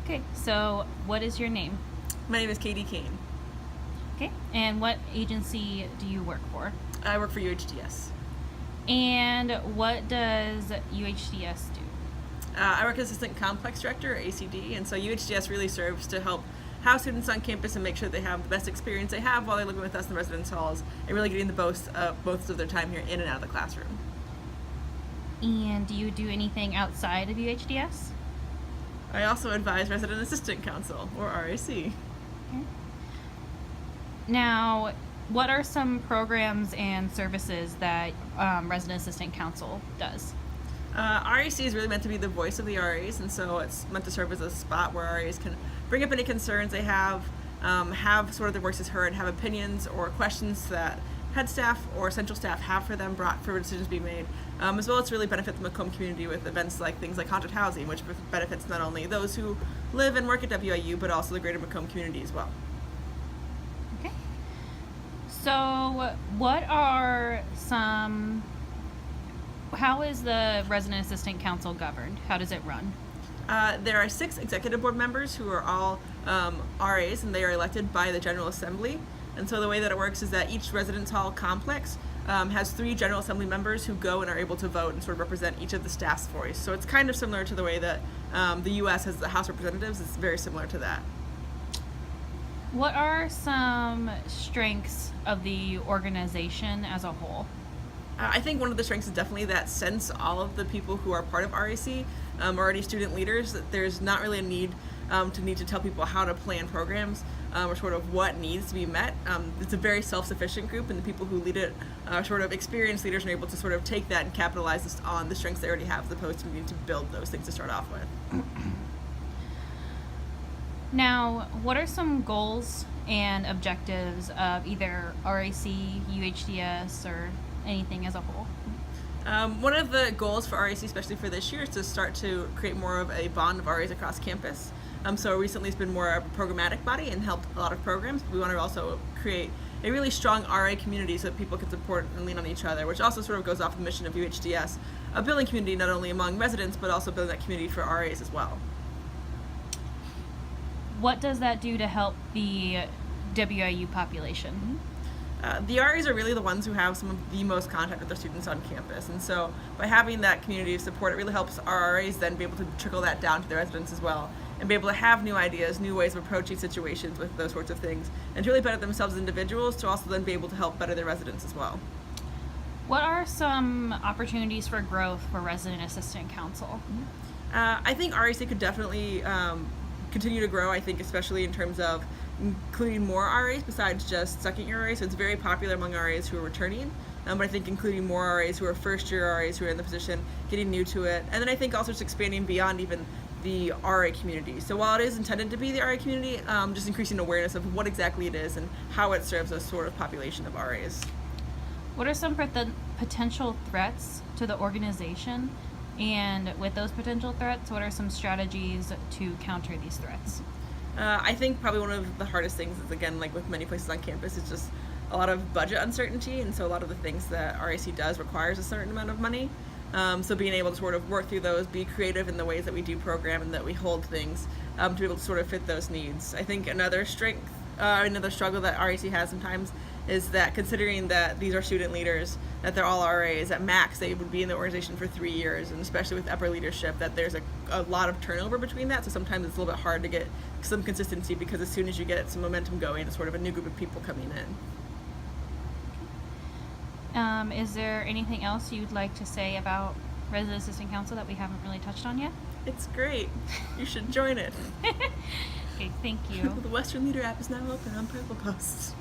Okay, so what is your name? My name is Katie Kane. Okay, and what agency do you work for? I work for UHDS. And what does UHDS do? I work as Assistant Complex Director, or ACD, and so UHDS really serves to help house students on campus and make sure they have the best experience they have while they're living with us in the residence halls and really getting the most of their time here in and out of the classroom. And do you do anything outside of UHDS? I also advise Resident Assistant Council, or RAC. Okay. Now, what are some programs and services that Resident Assistant Council does? RAC is really meant to be the voice of the RAs, and so it's meant to serve as a spot where RAs can bring up any concerns they have sort of their voices heard, have opinions or questions that head staff or central staff have for them brought for decisions being made, as well as to really benefit the Macomb community with events like things like haunted housing, which benefits not only those who live and work at WIU, but also the greater Macomb community as well. Okay. So, how is the Resident Assistant Council governed? How does it run? There are 6 executive board members who are all RAs, and they are elected by the General Assembly. And so the way that it works is that each residence hall complex has 3 General Assembly members who go and are able to vote and sort of represent each of the staff's voice. So it's kind of similar to the way that the U.S. has the House of Representatives. It's very similar to that. What are some strengths of the organization as a whole? I think one of the strengths is definitely that since all of the people who are part of RAC are already student leaders, that there's not really a need to tell people how to plan programs or sort of what needs to be met. It's a very self-sufficient group, and the people who lead it are sort of experienced leaders and are able to sort of take that and capitalize on the strengths they already have as opposed to needing to build those things to start off with. Now, what are some goals and objectives of either RAC, UHDS, or anything as a whole? One of the goals for RAC, especially for this year, is to start to create more of a bond of RAs across campus. So recently it's been more of a programmatic body and helped a lot of programs, but we want to also create a really strong RA community so that people can support and lean on each other, which also sort of goes off the mission of UHDS, a building community not only among residents, but also building that community for RAs as well. What does that do to help the WIU population? The RAs are really the ones who have some of the most contact with their students on campus, and so by having that community of support, it really helps our RAs then be able to trickle that down to the residents as well, and be able to have new ideas, new ways of approaching situations with those sorts of things, and to really better themselves as individuals to also then be able to help better their residents as well. What are some opportunities for growth for Resident Assistant Council? I think RAC could definitely continue to grow, I think especially in terms of including more RAs besides just second year RAs. So it's very popular among RAs who are returning, but I think including more RAs who are first year RAs who are in the position, getting new to it, and then I think also just expanding beyond even the RA community. So while it is intended to be the RA community, just increasing awareness of what exactly it is and how it serves a sort of population of RAs. What are some potential threats to the organization? And with those potential threats, what are some strategies to counter these threats? I think probably one of the hardest things is, again, like with many places on campus, it's just a lot of budget uncertainty, and so a lot of the things that RAC does requires a certain amount of money. So being able to sort of work through those, be creative in the ways that we do program and that we hold things, to be able to sort of fit those needs. I think another struggle that RAC has sometimes is that considering that these are student leaders, that they're all RAs, at max they would be in the organization for 3 years, and especially with upper leadership, that there's a lot of turnover between that, so sometimes it's a little bit hard to get some consistency because as soon as you get some momentum going, it's sort of a new group of people coming in. Is there anything else you'd like to say about Resident Assistant Council that we haven't really touched on yet? It's great. You should join it. Okay, thank you. The Western Leader app is now open on Purple Posts.